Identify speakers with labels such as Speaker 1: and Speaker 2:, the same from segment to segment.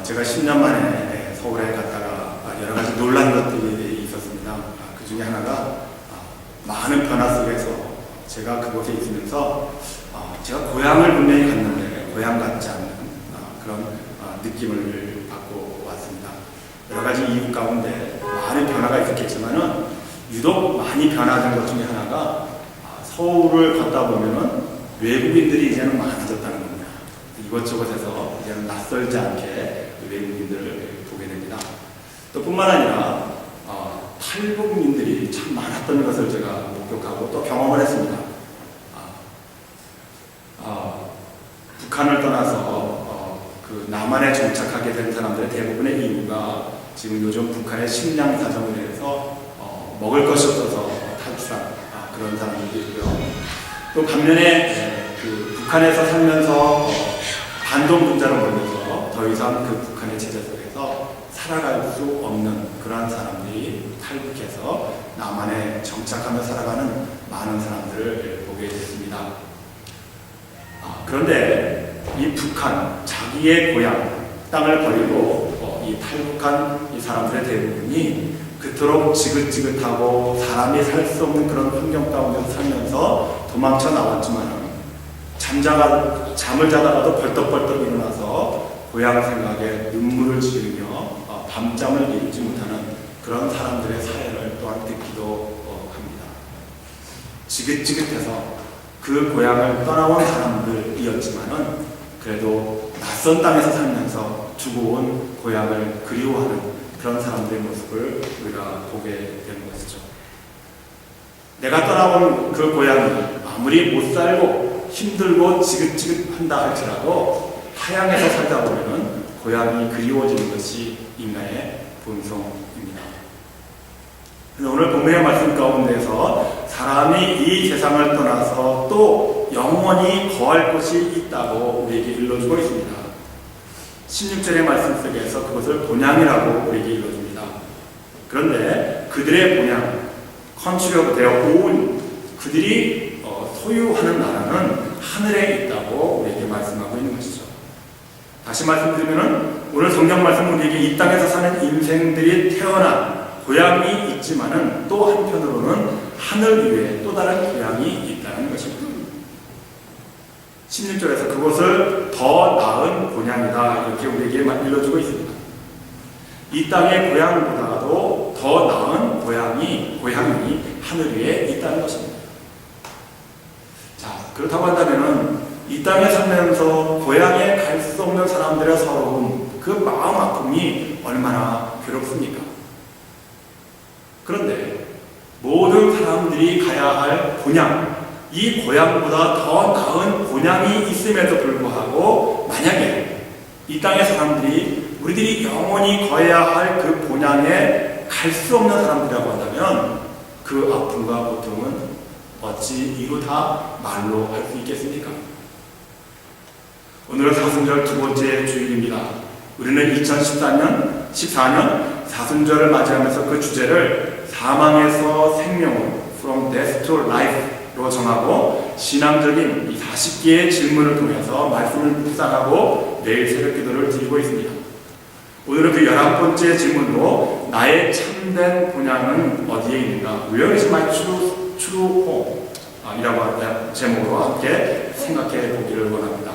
Speaker 1: 제가 10년 만에 서울에 갔다가 여러 가지 놀란 것들이 있었습니다. 그 중에 하나가 많은 변화 속에서 제가 그곳에 있으면서 제가 고향을 분명히 갔는데 고향 같지 않는 그런 느낌을 받고 왔습니다. 여러 가지 이유 가운데 많은 변화가 있었겠지만은 유독 많이 변화된 것 중에 하나가 서울을 걷다 보면은 외국인들이 이제는 많아졌다는 겁니다. 이곳저곳에서 이제는 낯설지 않게 외국인들을 보게 됩니다. 또 뿐만 아니라 탈북민들이 참 많았던 것을 제가 목격하고 또 경험을 했습니다. 북한을 떠나서 그 남한에 정착하게 된 사람들의 대부분의 이유가 지금 요즘 북한의 식량 사정에 대해서 먹을 것이 없어서 탈출한 그런 사람들도 있고요. 또 반면에 그 북한에서 살면서 반동 분자로 몰려서 더 이상 그 북한의 체제 속에서 살아갈 수 없는 그러한 사람들이 탈북해서 남한에 정착하며 살아가는 많은 사람들을 보게 됐습니다. 그런데 이 북한, 자기의 고향, 땅을 버리고 이 탈북한 이 사람들의 대부분이 그토록 지긋지긋하고 사람이 살 수 없는 그런 환경 가운데서 살면서 도망쳐 나왔지만 잠을 자다가도 벌떡벌떡 일어나서 고향 생각에 눈물을 지으며 밤잠을 이루지 못하는 그런 사람들의 사연을 또한 듣기도 합니다. 지긋지긋해서 그 고향을 떠나온 사람들이었지만은 그래도 낯선 땅에서 살면서 두고 온 고향을 그리워하는 그런 사람들의 모습을 우리가 보게 되는 것이죠. 내가 떠나온 그 고향이 아무리 못 살고 힘들고 지긋지긋한다 할지라도 타향에서 살다 보면은 고향이 그리워지는 것이 인간의 본성입니다. 오늘 본문의 말씀 가운데서 사람이 이 세상을 떠나서 또 영원히 거할 곳이 있다고 우리에게 일러주고 있습니다. 16절의 말씀 속에서 그것을 본향이라고 우리에게 일러줍니다. 그런데 그들의 본향, country of their own, 그들이 소유하는 나라는 하늘에 있다고 우리에게 말씀하고 있는 것이죠. 다시 말씀드리면 오늘 성경 말씀은 우리에게 이 땅에서 사는 인생들이 태어난 고향이 있지만은 또 한편으로는 하늘 위에 또 다른 고향이 있다는 것입니다. 16절에서 그것을 더 나은 본향이다 이렇게 우리에게 일러주고 있습니다. 이 땅의 고향보다도 더 나은 고향이 하늘 위에 있다는 것입니다. 자, 그렇다고 한다면은 이 땅에 살면서 고향에 갈 수 없는 사람들의 서러움, 그 마음 아픔이 얼마나 괴롭습니까? 그런데 모든 사람들이 가야 할 본향, 이 고향보다 더 나은 본향이 있음에도 불구하고 만약에 이 땅의 사람들이 우리들이 영원히 거해야 할 그 본향에 갈 수 없는 사람들이라고 한다면 그 아픔과 고통은 어찌 이루 다 말로 할 수 있겠습니까? 오늘은 사순절 두 번째 주일입니다. 우리는 2014년 사순절을 맞이하면서 그 주제를 사망에서 생명으로 From Death to Life로 정하고 신앙적인 이 40개의 질문을 통해서 말씀을 묵상하고 매일 새벽 기도를 드리고 있습니다. 오늘은 그 11번째 질문으로 나의 참된 본향은 어디에 있는가? Where is my true home? 이라고 하는 제목으로 함께 생각해 보기를 원합니다.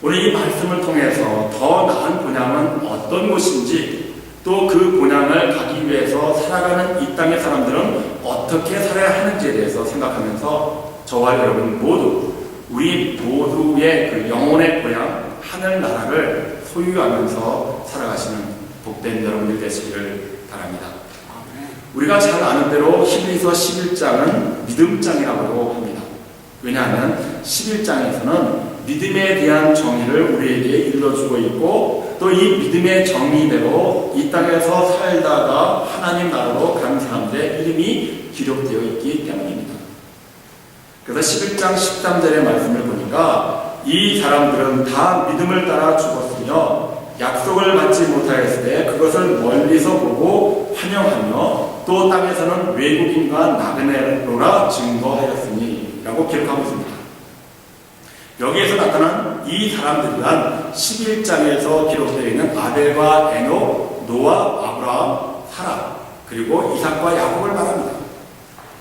Speaker 1: 오늘 이 말씀을 통해서 더 나은 본향은 어떤 곳인지 또 그 본향을 가기 위해서 살아가는 이 땅의 사람들은 어떻게 살아야 하는지에 대해서 생각하면서 저와 여러분 모두 우리 모두의 그 영혼의 고향 하늘나라를 소유하면서 살아가시는 복된 여러분들 되시기를 바랍니다. 우리가 잘 아는 대로 히브리서 11장은 믿음장이라고 합니다. 왜냐하면 11장에서는 믿음에 대한 정의를 우리에게 일러주고 있고 또 이 믿음의 정의대로 이 땅에서 살다가 하나님 나라로 간 사람들의 이름이 기록되어 있기 때문입니다. 그래서 11장 13절의 말씀을 보니까 이 사람들은 다 믿음을 따라 죽었으며 약속을 받지 못하였을 때 그것을 멀리서 보고 환영하며 또 땅에서는 외국인과 나그네로라 증거하였으니 라고 기록하고 있습니다. 여기에서 나타난 이 사람들이란 11장에서 기록되어 있는 아벨과 에녹, 노아, 아브라함, 사라, 그리고 이삭과 야곱을 말합니다.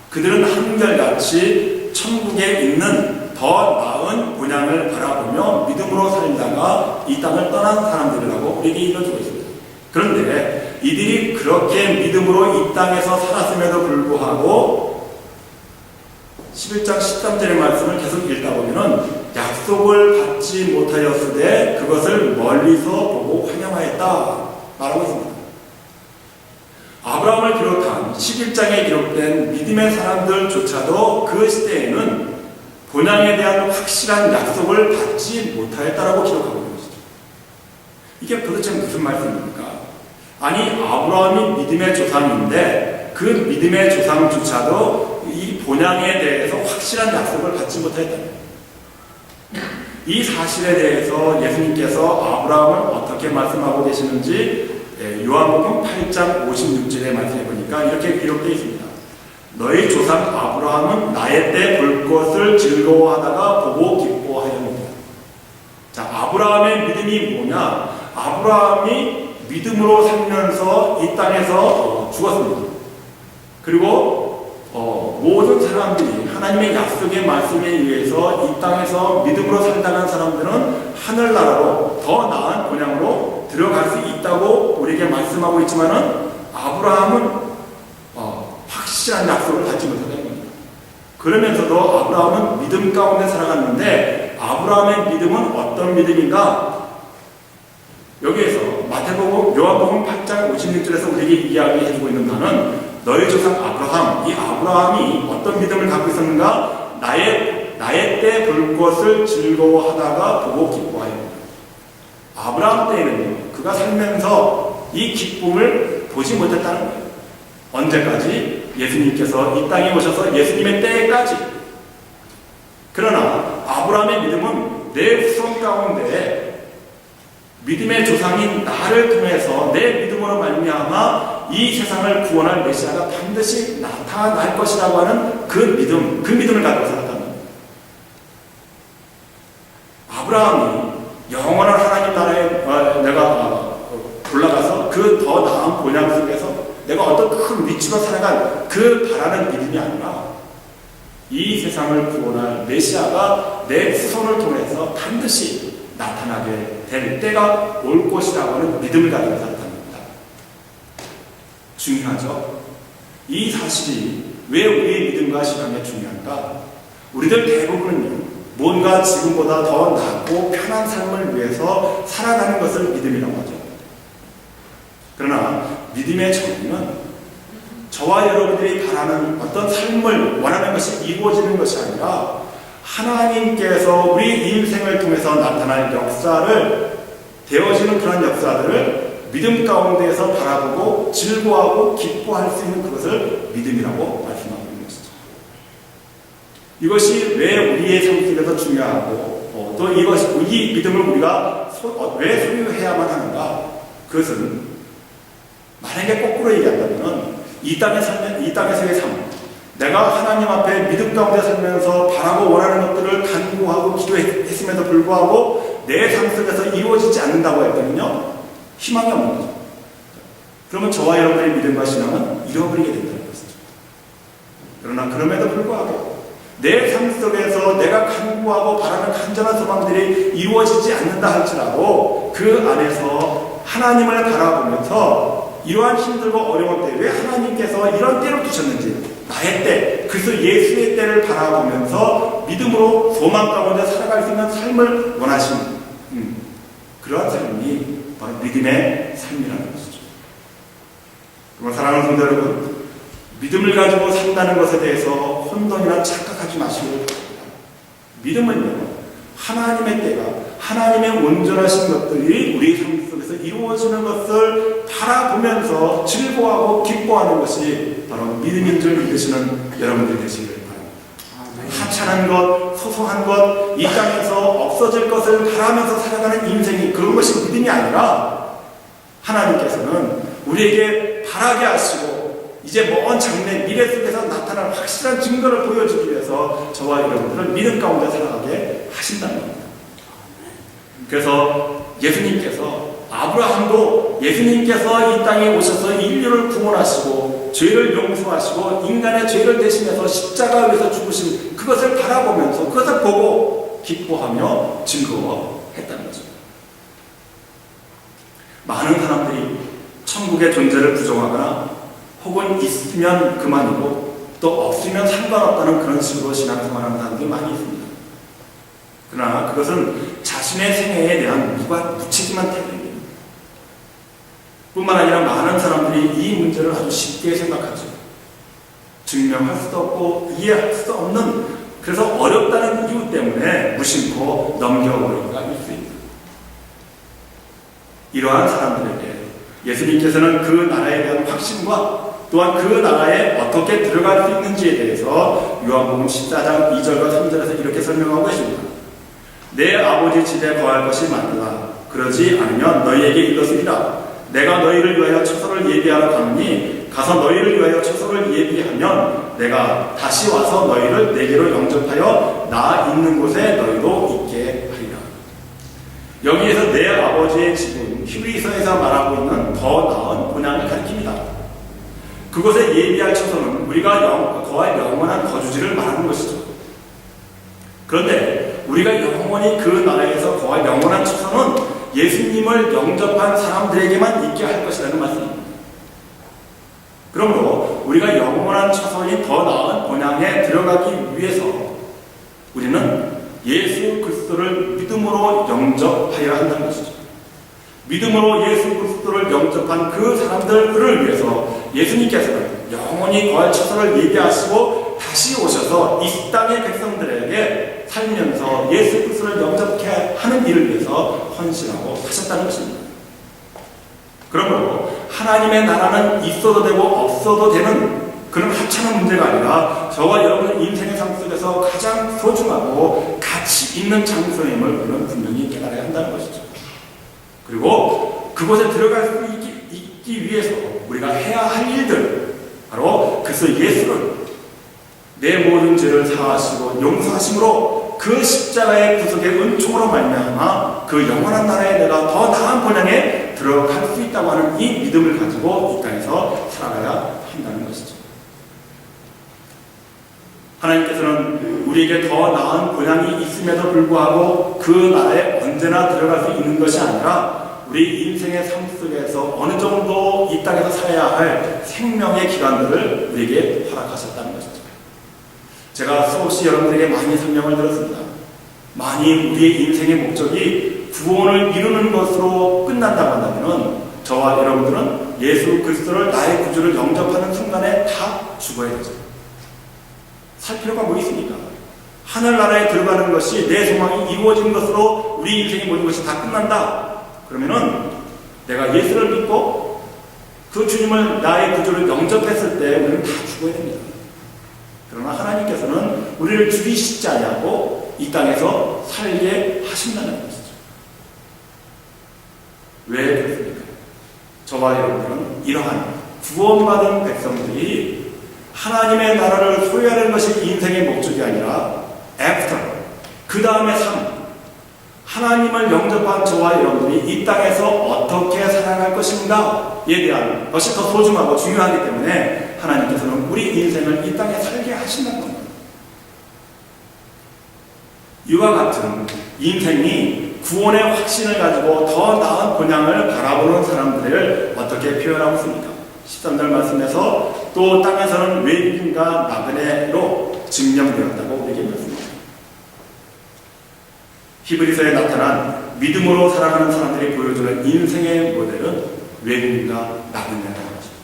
Speaker 1: 그들은 한결같이 천국에 있는 더 나은 본향을 바라보며 믿음으로 살다가 이 땅을 떠난 사람들이라고 우리에게 일러주고 있습니다. 그런데 이들이 그렇게 믿음으로 이 땅에서 살았음에도 불구하고 11장 13절의 말씀을 계속 읽다 보면은 약속을 받지 못하였으되 그것을 멀리서 보고 환영하였다 말하고 있습니다. 아브라함을 비롯한 11장에 기록된 믿음의 사람들조차도 그 시대에는 본향에 대한 확실한 약속을 받지 못하였다라고 기록하고 있는 것이죠. 이게 도대체 무슨 말씀입니까? 아니, 아브라함이 믿음의 조상인데 그 믿음의 조상조차도 이 본향에 대해서 확실한 약속을 받지 못했다. 이 사실에 대해서 예수님께서 아브라함을 어떻게 말씀하고 계시는지 요한복음 8장 56절의 말씀에 보니까 이렇게 기록되어 있습니다. 너희 조상 아브라함은 나의 때 볼 것을 즐거워하다가 보고 기뻐하였느니라. 자, 아브라함의 믿음이 뭐냐? 아브라함이 믿음으로 살면서 이 땅에서 죽었습니다. 그리고 모든 사람들이 하나님의 약속의 말씀에 의해서 이 땅에서 믿음으로 살다간 사람들은 하늘나라로 더 나은 본향으로 들어갈 수 있다고 우리에게 말씀하고 있지만은 아브라함은 확실한 약속을 받지 못했다는 겁니다. 그러면서도 아브라함은 믿음 가운데 살아갔는데 아브라함의 믿음은 어떤 믿음인가? 여기에서 마태복음, 요한복음 8장 56절에서 우리에게 이야기해주고 있는 바는 너희 조상 아브라함, 이 아브라함이 어떤 믿음을 갖고 있었는가? 나의 때 볼 것을 즐거워하다가 보고 기뻐하였다. 아브라함 때에는 그가 살면서 이 기쁨을 보지 못했다는 거예요. 언제까지? 예수님께서 이 땅에 오셔서 예수님의 때까지. 그러나 아브라함의 믿음은 내 후손 가운데 믿음의 조상인 나를 통해서 내 믿음으로 말미암아 이 세상을 구원할 메시아가 반드시 나타날 것이라고 하는 그 믿음을 갖고 살았다는 겁니다. 아브라함이 영원한 하나님 나라에 내가 올라가서 그 더 나은 본향 속에서 내가 어떤 큰 위치로 살아간 그 바라는 믿음이 아니라 이 세상을 구원할 메시아가 내 후손을 통해서 반드시 나타나게 될 때가 올 것이라고 하는 믿음을 가지고 살았답니다. 중요하죠? 이 사실이 왜 우리의 믿음과 신앙에 중요한가? 우리들 대부분은요, 뭔가 지금보다 더 낫고 편한 삶을 위해서 살아가는 것을 믿음이라고 하죠. 그러나 믿음의 정의는 저와 여러분들이 바라는 어떤 삶을 원하는 것이 이루어지는 것이 아니라 하나님께서 우리 인생을 통해서 나타날 역사를 되어지는 그런 역사들을 믿음 가운데에서 바라보고 즐거워하고 기뻐할 수 있는 그것을 믿음이라고 말씀하고 있는 것이죠. 이것이 왜 우리의 삶 속에서 중요하고 또 이 믿음을 우리가 왜 소유해야만 하는가? 그것은 만약에 거꾸로 얘기한다면 이 땅에서의 삶, 내가 하나님 앞에 믿음 가운데 살면서 바라고 원하는 것들을 간구하고 기도했음에도 불구하고 내 삶 속에서 이루어지지 않는다고 했더니요, 희망이 없는 거죠. 그러면 저와 여러분의 믿음과 신앙은 잃어버리게 된다는 것이죠. 그러나 그럼에도 불구하고 내 삶 속에서 내가 간구하고 바라는 간절한 소망들이 이루어지지 않는다 할지라도 그 안에서 하나님을 바라보면서 이러한 힘들고 어려운 때 왜 하나님께서 이런 때를 두셨는지 나의 때, 그래서 예수의 때를 바라보면서 믿음으로 소망 가운데 살아갈 수 있는 삶을 원하시는 그러한 삶이 바로 믿음의 삶이라는 것이죠. 그럼 사랑하는 성도 여러분, 믿음을 가지고 산다는 것에 대해서 혼돈이나 착각하지 마시고 바랍니다. 믿음은요, 하나님의 때가, 하나님의 온전하신 것들이 우리 삶 속에서 이루어지는 것을 바라보면서 즐거워하고 기뻐하는 것이 바로 믿음인 줄 믿으시는 여러분들 되시기를 바랍니다. 하찮은 것, 소소한 것, 이 땅에서 없어질 것을 바라면서 살아가는 인생이 그런 것이 믿음이 아니라 하나님께서는 우리에게 바라게 하시고 이제 먼 장래 미래 속에서 나타날 확실한 증거를 보여주기 위해서 저와 여러분들을 믿음 가운데 살아가게 하신다는 겁니다. 그래서 예수님께서 아브라함도 예수님께서 이 땅에 오셔서 인류를 구원하시고 죄를 용서하시고 인간의 죄를 대신해서 십자가 위에서 죽으신 그것을 바라보면서 그것을 보고 기뻐하며 즐거워했다는 거죠. 많은 사람들이 천국의 존재를 부정하거나 혹은 있으면 그만이고 또 없으면 상관없다는 그런 식으로 신앙생활하는 사람들이 많이 있습니다. 그러나 그것은 자신의 생애에 대한 무책임한 태도입니다. 뿐만 아니라 많은 사람들이 이 문제를 아주 쉽게 생각하죠. 증명할 수도 없고 이해할 수 없는, 그래서 어렵다는 이유 때문에 무심코 넘겨버리기가 있습니다. 이러한 사람들에게 예수님께서는 그 나라에 대한 확신과 또한 그 나라에 어떻게 들어갈 수 있는지에 대해서 요한복음 14장 2절과 3절에서 이렇게 설명하고 계십니다. 내 아버지 집에 거할 것이 많으나 그러지 않으면 너희에게 이르렀으리라. 내가 너희를 위하여 처소를 예비하러 가느니 가서 너희를 위하여 처소를 예비하면 내가 다시 와서 너희를 내게로 영접하여 나 있는 곳에 너희도 있게 하리라. 여기에서 내 아버지의 집은 히브리서에서 말하고 있는 더 나은 본향을 가리킵니다. 그곳에 예비할 처소는 우리가 거할 영원한 거주지를 말하는 것이죠. 그런데 우리가 영원히 그 나라에서 거할 영원한 처소는 예수님을 영접한 사람들에게만 있게 할 것이라는 말씀입니다. 그러므로 우리가 영원한 처소인 더 나은 본향에 들어가기 위해서 우리는 예수 그리스도를 믿음으로 영접하여야 한다는 것이죠. 믿음으로 예수 그리스도를 영접한 그 사람들을 위해서 예수님께서는 영원히 거할 처소를 예비하시고 다시 오셔서 이 땅의 백성들에게 살면서 예수 그리스도를 영접케 하는 일을 위해서 헌신하고 하셨다는 것입니다. 그러므로 하나님의 나라는 있어도 되고 없어도 되는 그런 하찮은 문제가 아니라 저와 여러분의 인생의 삶 속에서 가장 소중하고 가치 있는 장소임을 우리는 분명히 깨달아야 한다는 것이죠. 그리고 그곳에 들어갈 수 있기 위해서 우리가 해야 할 일들, 바로 그래서 예수를 내 모든 죄를 사하시고 용서하심으로 그 십자가의 구속의 은총으로 말미암아 그 영원한 나라에 내가 더 나은 본향에 들어갈 수 있다고 하는 이 믿음을 가지고 이 땅에서 살아가야 한다는 것이죠. 하나님께서는 우리에게 더 나은 본향이 있음에도 불구하고 그 나라에 언제나 들어갈 수 있는 것이 아니라 우리 인생의 삶 속에서 어느 정도 이 땅에서 살아야 할 생명의 기간들을 우리에게 허락하셨다는 것이죠. 제가 수없이 여러분들에게 많이 설명을 들었습니다. 만일 우리의 인생의 목적이 구원을 이루는 것으로 끝난다고 한다면 저와 여러분들은 예수 그리스도를 나의 구주를 영접하는 순간에 다 죽어야 되죠. 살 필요가 뭐 있습니까? 하늘나라에 들어가는 것이 내 소망이 이루어진 것으로 우리 인생의 모든 것이 다 끝난다. 그러면은 내가 예수를 믿고 그 주님을 나의 구주를 영접했을 때 우리는 다 죽어야 됩니다. 그러나 하나님께서는 우리를 죽이시지 아니하고 이 땅에서 살게 하신다는 것이죠. 왜 그렇습니까? 저와 여러분들은 이러한 구원받은 백성들이 하나님의 나라를 소유하는 것이 인생의 목적이 아니라 애프터, 그 다음의 삶, 하나님을 영접한 저와 여러분들이 이 땅에서 어떻게 살아갈 것인가에 대한 것이 더 소중하고 중요하기 때문에 하나님께서는 우리 인생을 이 땅에 살게 하신다는 겁니다. 이와 같은 인생이 구원의 확신을 가지고 더 나은 본향을 바라보는 사람들을 어떻게 표현하고 있습니까? 13절 말씀에서 또 땅에서는 외국인과 나그네로 증명되었다고 우리에게 말씀합니다. 히브리서에 나타난 믿음으로 살아가는 사람들이 보여주는 인생의 모델은 외국인과 나그네라는 것입니다.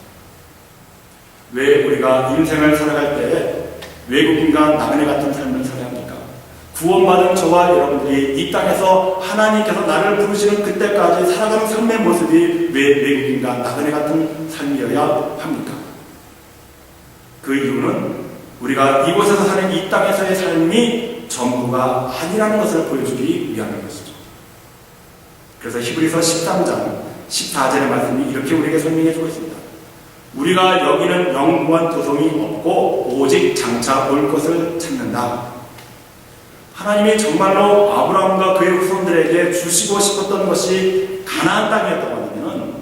Speaker 1: 왜 우리가 인생을 살아갈 때 외국인과 나그네 같은 삶을 살아야 합니까? 구원받은 저와 여러분들이 이 땅에서 하나님께서 나를 부르시는 그때까지 살아가는 삶의 모습이 왜 외국인과 나그네 같은 삶이어야 합니까? 그 이유는 우리가 이곳에서 사는 이 땅에서의 삶이 전부가 아니라는 것을 보여주기 위함인 것이죠. 그래서 히브리서 13장 14절의 말씀이 이렇게 우리에게 설명해 주고 있습니다. 우리가 여기는 영구한 도성이 없고 오직 장차 올 것을 찾는다. 하나님이 정말로 아브라함과 그의 후손들에게 주시고 싶었던 것이 가나안 땅이었다고 한다면,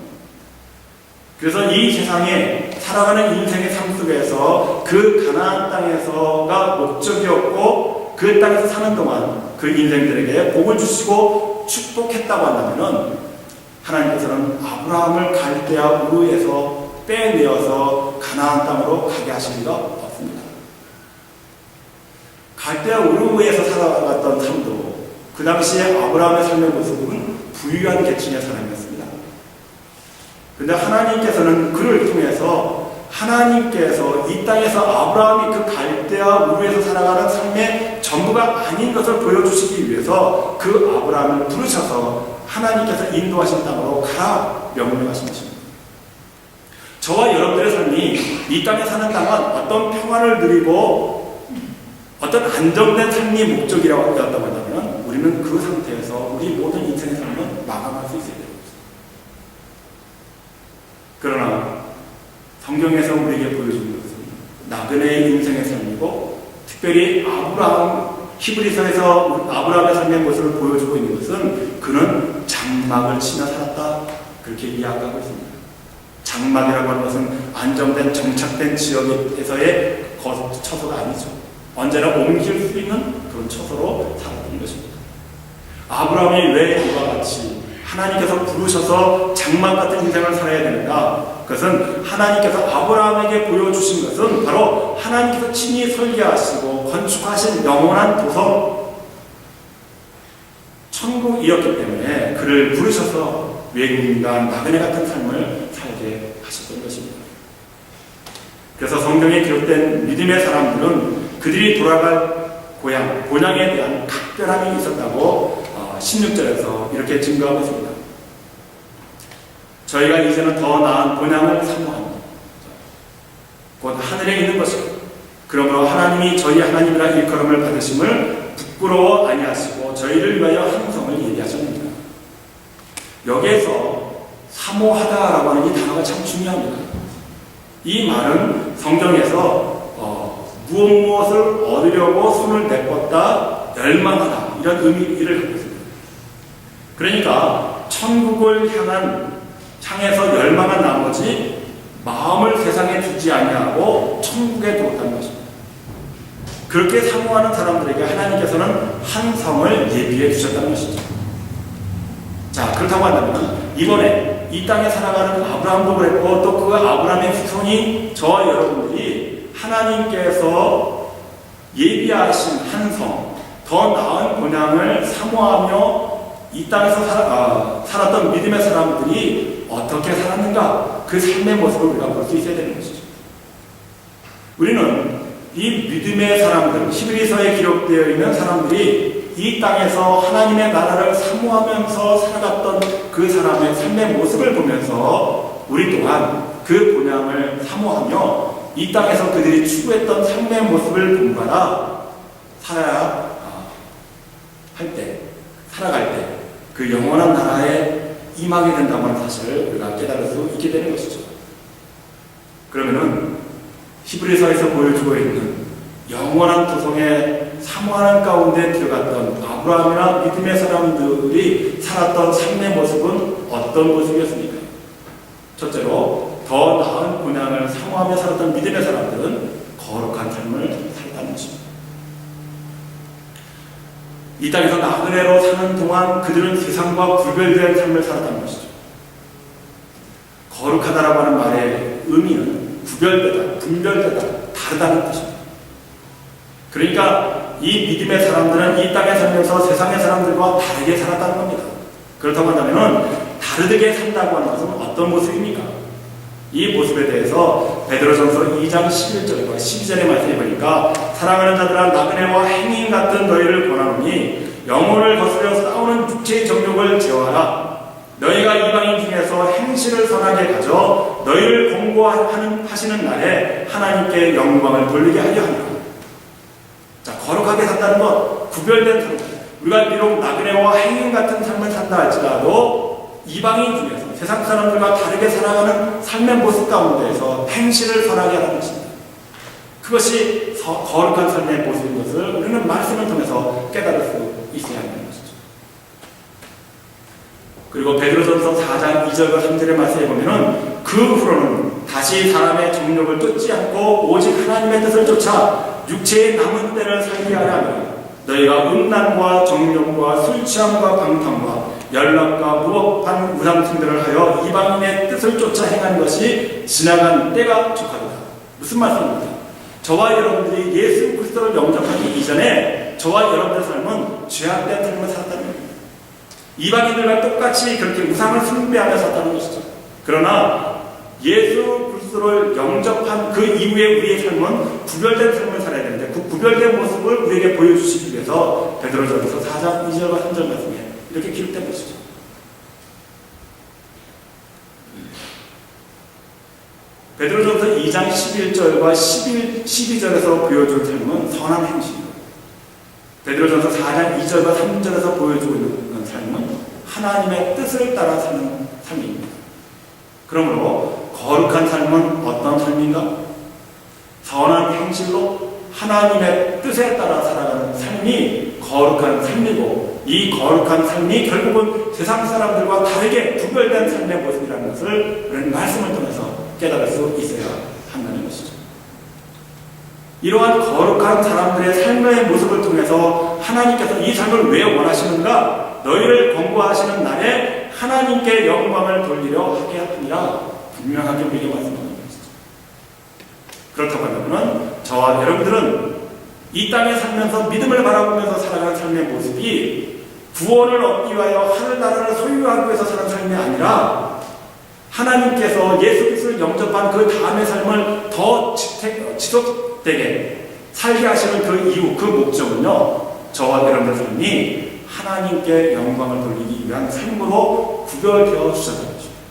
Speaker 1: 그래서 이 세상에 살아가는 인생의 삶 속에서 그 가나안 땅에서가 목적이었고 그 땅에서 사는 동안 그 인생들에게 복을 주시고 축복했다고 한다면 하나님께서는 아브라함을 갈대아 우르에서 빼내어서 가나안 땅으로 가게 하실 리가 없습니다. 갈대아 우르에서 살아갔던 삶도 그 당시에 아브라함의 삶의 모습은 부유한 계층의 사람이었습니다. 그런데 하나님께서는 그를 통해서 하나님께서 이 땅에서 아브라함이 그 갈대아 우르에서 살아가는 삶의 전부가 아닌 것을 보여주시기 위해서 그 아브라함을 부르셔서 하나님께서 인도하신 땅으로 가라 명령하신 것입니다. 저와 여러분들의 삶이 이 땅에 사는 땅은 어떤 평안을 누리고 어떤 안정된 삶이 목적이라고 한다고 한다면 우리는 그 상태에서 우리 모든 인생의 삶은 마감할 수 있어야 됩니다. 그러나 성경에서 우리에게 보여주는 것은 나그네의 인생의 삶이고 특별히 히브리서에서 아브라함의 삶의 모습을 보여주고 있는 것은 그는 장막을 치며 살았다 그렇게 이야기하고 있습니다. 장막이라고 하는 것은 안정된 정착된 지역에서의 처소가 아니죠. 언제나 옮길 수 있는 그런 처소로 살았던 것입니다. 아브라함이 왜 이와 같이 하나님께서 부르셔서 장막 같은 인생을 살아야 되는가? 그것은 하나님께서 아브라함에게 보여주신 것은 바로 하나님께서 친히 설계하시고 건축하신 영원한 도성 천국이었기 때문에 그를 부르셔서 외국인과 나그네 같은 삶을 살게 하셨던 것입니다. 그래서 성경에 기록된 믿음의 사람들은 그들이 돌아갈 고향, 본향에 대한 각별함이 있었다고 16절에서 이렇게 증거하고 있습니다. 저희가 이제는 더 나은 본향을 사모합니다. 곧 하늘에 있는 것이고 그러므로 하나님이 저희 하나님이라 일컬음을 받으심을 부끄러워 아니하시고 저희를 위하여 항성을 예비하셨습니다. 여기에서 사모하다라고 하는 이 단어가 참 중요합니다. 이 말은 성경에서 무엇을 얻으려고 손을 내뻗다, 열망하다 이런 의미를 갖고 있습니다. 그러니까 천국을 향해서 열망한 나머지 마음을 세상에 두지 아니하고 천국에 두었다는 것입니다. 그렇게 사모하는 사람들에게 하나님께서는 한 성을 예비해 주셨다는 것이죠. 자, 그렇다고 한다면 이번에 이 땅에 살아가는 아브라함도 그랬고 또 그 아브라함의 후손이 저와 여러분들이 하나님께서 예비하신 한 성, 더 나은 본향을 사모하며 이 땅에서 살았던 믿음의 사람들이 어떻게 살았는가 그 삶의 모습을 우리가 볼 수 있어야 되는 것이죠. 우리는 이 믿음의 사람들, 히브리서에 기록되어 있는 사람들이 이 땅에서 하나님의 나라를 사모하면서 살아갔던 그 사람의 삶의 모습을 보면서 우리 또한 그 본향을 사모하며 이 땅에서 그들이 추구했던 삶의 모습을 본받아 살아야 살아갈 때 그 영원한 나라에 임하게 된다고 하는 사실을 우리가 깨달을 수 있게 되는 것이죠. 그러면은 히브리서에서 보여주고 있는 영원한 도성에 사모하는 가운데 들어갔던 아브라함이나 믿음의 사람들이 살았던 삶의 모습은 어떤 모습이었습니까? 첫째로 더 나은 본향을 사모하며 살았던 믿음의 사람들은 거룩한 삶을 살았다는 것입니다. 이 땅에서 나그네로 사는 동안 그들은 세상과 구별된 삶을 살았다는 것이죠. 거룩하다라고 하는 말의 의미는 구별되다, 분별되다, 다르다는 뜻입니다. 그러니까 이 믿음의 사람들은 이 땅에 살면서 세상의 사람들과 다르게 살았다는 겁니다. 그렇다고 한다면 다르게 산다고 하는 것은 어떤 모습입니까? 이 모습에 대해서 베드로전서 2장 11절과 12절의 말씀에 보니까 사랑하는 자들아 나그네와 행인 같은 너희를 권하노니 영혼을 거스려 싸우는 육체의 정욕을 제어하라. 너희가 이방인 중에서 행실을 선하게 가져 너희를 공고하시는 날에 하나님께 영광을 돌리게 하려 합니다. 자, 거룩하게 산다는 것, 구별된 삶. 우리가 비록 나그네와 행인 같은 삶을 산다 할지라도 이방인 중에서 세상 사람들과 다르게 살아가는 삶의 모습 가운데에서 행실을 선하게 하는 것입니다. 그것이 거룩한 삶의 모습인 것을 우리는 말씀을 통해서 깨달을 수 있어야 하는 것이죠. 그리고 베드로전서 4장 2절과 3절의 말씀에 보면은 그 후로는 다시 사람의 정욕을 쫓지 않고 오직 하나님의 뜻을 쫓아 육체의 남은 때를 살게 하려 하며 너희가 음란과 정욕과 술 취함과 방탕과 연락과 무법한 우상숭배를 하여 이방인의 뜻을 쫓아 행한 것이 지나간 때가 족하도다. 무슨 말씀입니까? 저와 여러분들이 예수 그리스도를 영접하기 이전에 저와 여러분들의 삶은 죄악된 삶을 살았다는 겁니다. 이방인들과 똑같이 그렇게 우상을 숭배하며 살았다는 것이죠. 그러나 예수 그리스도를 영접한 그 이후에 우리의 삶은 구별된 삶을 살아야 되는데 그 구별된 모습을 우리에게 보여주시기 위해서 베드로전서 4장 2절과 3절 말씀에 이렇게 기록된 것이죠. 베드로전서 2장 11절과 12절에서 보여준 삶은 선한 행실이고 베드로전서 4장 2절과 3절에서 보여주고 있는 삶은 하나님의 뜻을 따라 사는 삶입니다. 그러므로 거룩한 삶은 어떤 삶인가? 선한 행실로 하나님의 뜻에 따라 살아가는 삶이 거룩한 삶이고 이 거룩한 삶이 결국은 세상 사람들과 다르게 구별된 삶의 모습이라는 것을 우리는 말씀을 통해서 깨달을 수 있어야 한다는 것이죠. 이러한 거룩한 사람들의 삶의 모습을 통해서 하나님께서 이 삶을 왜 원하시는가? 너희를 권고하시는 날에 하나님께 영광을 돌리려 하게 하니라 분명하게 우리에게 말씀하는 것이죠. 그렇다고 하면 저와 여러분들은 이 땅에 살면서 믿음을 바라보면서 살아가는 삶의 모습이 구원을 얻기 위하여 하늘나라를 소유하기 위해서 사는 삶이 아니라 하나님께서 예수 그리스도를 영접한 그 다음의 삶을 더 지속되게 살게 하시는 그 이유, 그 목적은요, 저와 여러분의 삶이 하나님께 영광을 돌리기 위한 삶으로 구별되어 주셨다는 것입니다.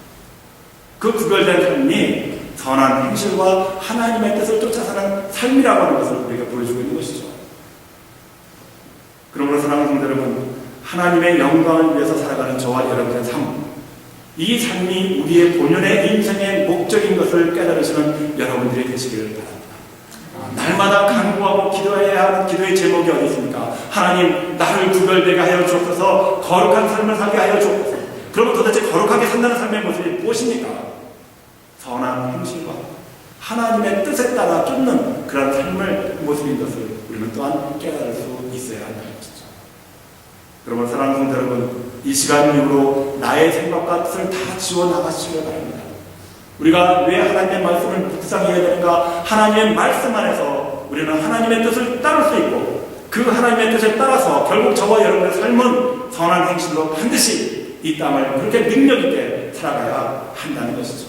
Speaker 1: 그 구별된 삶이 선한 행실과 하나님의 뜻을 쫓아 사는 삶이라고 하는 것을 우리가 보여주고 있는 것이죠. 그러므로 사랑하는 성도 여러분, 하나님의 영광을 위해서 살아가는 저와 여러분의 삶, 이 삶이 우리의 본연의 인생의 목적인 것을 깨달으시는 여러분들이 되시기를 바랍니다. 날마다 간구하고 기도해야 하는 기도의 제목이 어디 있습니까? 하나님, 나를 구별되게 하여 주옵소서, 거룩한 삶을 살게 하여 주옵소서. 그러면 도대체 거룩하게 산다는 삶의 모습이 무엇입니까? 선한 행실과 하나님의 뜻에 따라 쫓는 그런 삶의 모습인 것을 우리는 또한 깨달을 수 있어야 한다는 것이죠. 여러분, 사랑하는 성도 여러분, 이 시간 이후로 나의 생각과 뜻을 다 지워나가시길 바랍니다. 우리가 왜 하나님의 말씀을 묵상해야 되는가? 하나님의 말씀 안에서 우리는 하나님의 뜻을 따를 수 있고 그 하나님의 뜻에 따라서 결국 저와 여러분의 삶은 선한 행실로 반드시 이 땅을 그렇게 능력있게 살아가야 한다는 것이죠.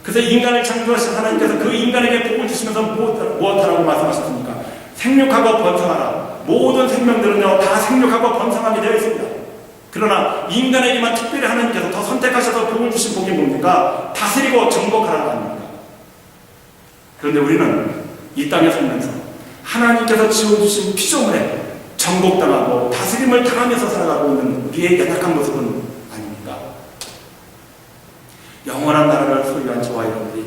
Speaker 1: 그래서 인간을 창조하신 하나님께서 그 인간에게 복을 주시면서 무엇하라고 말씀하셨습니까? 생육하고 번성하라. 모든 생명들은요 다 생육하고 번성하게 되어 있습니다. 그러나 인간에게만 특별히 하나님께서 더 선택하셔서 복을 주신 복이 뭡니까? 다스리고 정복하라는 아닙니까? 그런데 우리는 이 땅에 살면서 하나님께서 지어주신 피조물에 정복당하고 다스림을 당하면서 살아가고 있는 우리의 연약한 모습은 아닙니까? 영원한 나라를 소유한 저와 여러분들이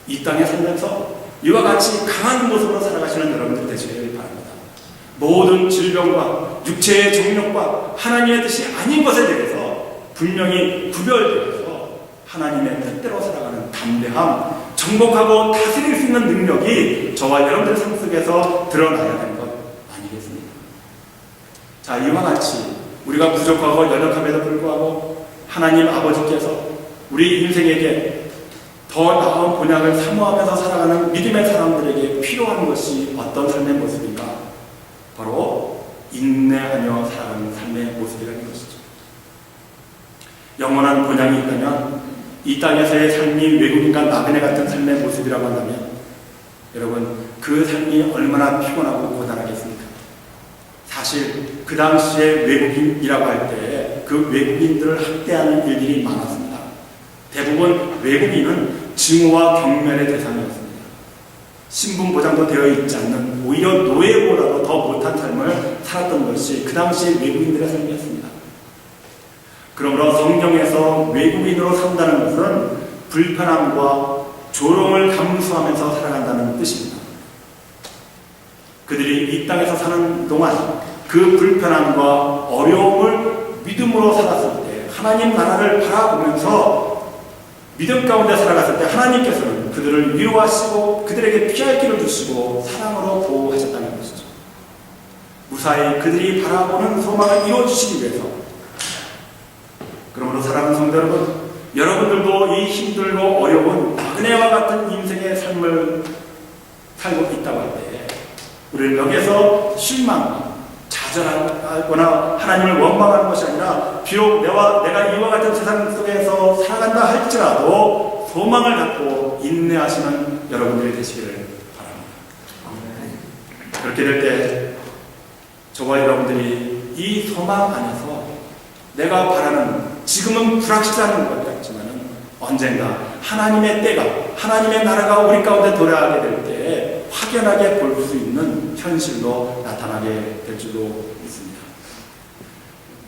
Speaker 1: 이 땅에 살면서 이와 같이 강한 모습으로 살아가시는 여러분들 되시길 바랍니다. 모든 질병과 육체의 정욕과 하나님의 뜻이 아닌 것에 대해서 분명히 구별되어서 하나님의 뜻대로 살아가는 담대함, 정복하고 다스릴 수 있는 능력이 저와 여러분들의 삶 속에서 드러나야 되는 것 아니겠습니까? 자, 이와 같이 우리가 부족하고 연약함에도 불구하고 하나님 아버지께서 우리 인생에게 더 나은 본향을 사모하면서 살아가는 믿음의 사람들에게 필요한 것이 어떤 삶의 모습인가? 바로 인내하며 살아가는 삶의 모습이라는 것이죠. 영원한 본향이 있다면 이 땅에서의 삶이 외국인과 나그네 같은 삶의 모습이라고 한다면 여러분, 그 삶이 얼마나 피곤하고 고단하겠습니까? 사실 그 당시에 외국인이라고 할 때 그 외국인들을 학대하는 일들이 많았습니다. 대부분 외국인은 증오와 경멸의 대상이었습니다. 신분 보장도 되어 있지 않는 오히려 노예보다도 더 못한 삶을 살았던 것이 그 당시의 외국인들의 삶이었습니다. 그러므로 성경에서 외국인으로 산다는 것은 불편함과 조롱을 감수하면서 살아간다는 뜻입니다. 그들이 이 땅에서 사는 동안 그 불편함과 어려움을 믿음으로 살았을 때, 하나님 나라를 바라보면서 믿음 가운데 살아갔을 때 하나님께서는 그들을 위로하시고 그들에게 피할 길을 주시고 사랑으로 보호하셨다는 것이죠. 무사히 그들이 바라보는 소망을 이루어주시기 위해서. 그러므로 사랑하는 성도 여러분, 여러분들도 이 힘들고 어려운 나그네와 같은 인생의 삶을 살고 있다고 할 때 우리는 여기에서 실망, 좌절하거나 하나님을 원망하는 것이 아니라 비록 내가 이와 같은 세상 속에서 살아간다 할지라도 소망을 갖고 인내하시는 여러분들이 되시기를 바랍니다. 그렇게 될 때 저와 여러분들이 이 소망 안에서 내가 바라는, 지금은 불확실한 것 같지만 언젠가 하나님의 때가, 하나님의 나라가 우리 가운데 돌아가게 될 때 확연하게 볼 수 있는 현실도 나타나게 될 줄로 믿습니다.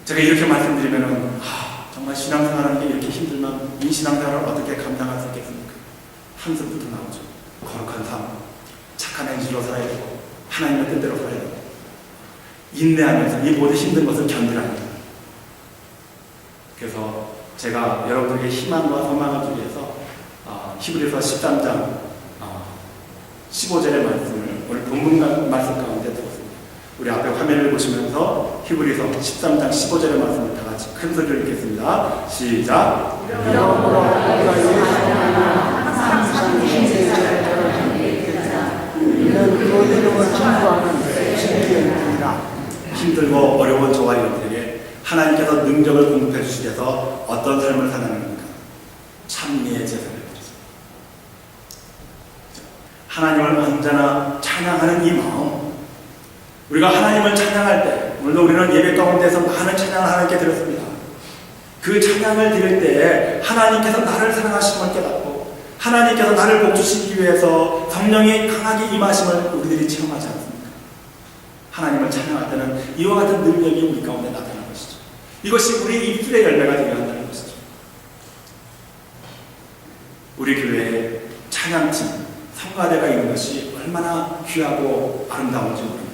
Speaker 1: 제가 이렇게 말씀드리면은 정말 신앙생활하는 게 이렇게 힘들면 이 신앙생활을 어떻게 감당할 수 있겠습니까? 한숨부터 나오죠. 거룩한 삶, 착한 행실로 살아야 되고 하나님의 뜻대로 살아야 되고 인내하면서 이 모든 힘든 것을 견디라 합니다. 그래서 제가 여러분들에게 희망과 소망을 주기 위해서 히브리서 13장 15절의 말씀을 오늘 본문 말씀 가운데 들었습니다. 우리 앞에 화면을 보시면서 히브리서 13장 15절의 말씀을 다 같이 큰 소리로 읽겠습니다. 시작. 힘들고 어려운 저와 여러분들에게 하나님께서 능력을 공급해 주시기 위해서 어떤 삶을 사는 찬미의 제사를 드렸습니다. 하나님을 언제나 찬양하는 이 마음, 우리가 하나님을 찬양할 때, 오늘도 우리는 예배 가운데서 많은 찬양을 하나님께 드렸습니다. 그 찬양을 드릴 때 하나님께서 나를 사랑하심을 깨닫고 하나님께서 나를 복주시기 위해서 성령이 강하게 임하심을 우리들이 체험하지 않습니까? 하나님을 찬양할 때는 이와 같은 능력이 우리 가운데 나타나는 것이죠. 이것이 우리 입술의 열매가 되어야 한다는 것이죠. 우리 교회에 찬양팀, 성가대가 있는 것이 얼마나 귀하고 아름다운지 모릅니다.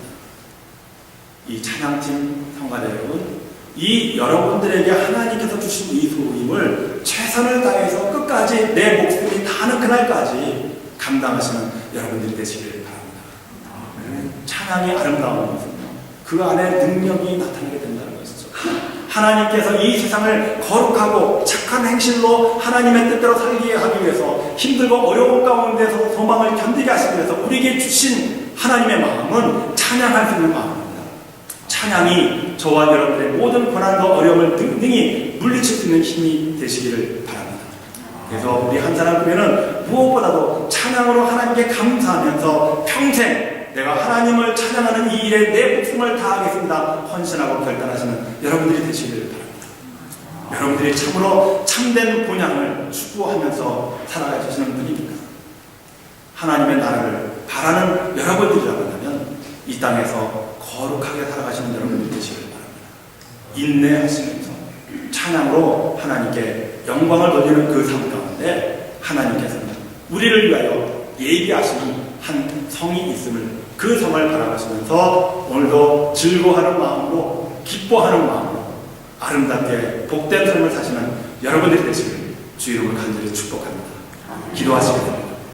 Speaker 1: 이 찬양팀, 성가대 여러분, 이 여러분들에게 하나님께서 주신 이 소임을 최선을 다해서 끝까지 내 목숨이 다하는 그날까지 감당하시는 여러분들이 되시길 바랍니다. 찬양의 아름다운 것은요, 그 안에 능력이 나타나게 된다는 것이죠. 하나님께서 이 세상을 거룩하고 착한 행실로 하나님의 뜻대로 살게 하기 위해서 힘들고 어려운 가운데서 소망을 견디게 하시기 위해서 우리에게 주신 하나님의 마음은 찬양할 수 있는 마음입니다. 찬양이 저와 여러분들의 모든 고난과 어려움을 등등히 물리칠 수 있는 힘이 되시기를 바랍니다. 그래서 우리 한 사람 교회는 무엇보다도 찬양으로 하나님께 감사하면서 평생 내가 하나님을 찬양하는 이 일에 내 목숨을 다하겠습니다 헌신하고 결단하시는 여러분들이 되시기를 바랍니다. 여러분들이 참으로 참된 본향을 추구하면서 살아가시는 분이니까 하나님의 나라를 바라는 여러분들이라고 한다면 이 땅에서 거룩하게 살아가시는 여러분들이 되시기를 바랍니다. 인내하시면서 찬양으로 하나님께 영광을 돌리는 그 삶 가운데 하나님께서는 우리를 위하여 예비하시는 한 성이 있음을, 그 성을 바라보시면서 오늘도 즐거워하는 마음으로, 기뻐하는 마음으로 아름답게 복된 삶을 사시는 여러분들이 되시길 주 이름으로 간절히 축복합니다. 기도하시겠습니다.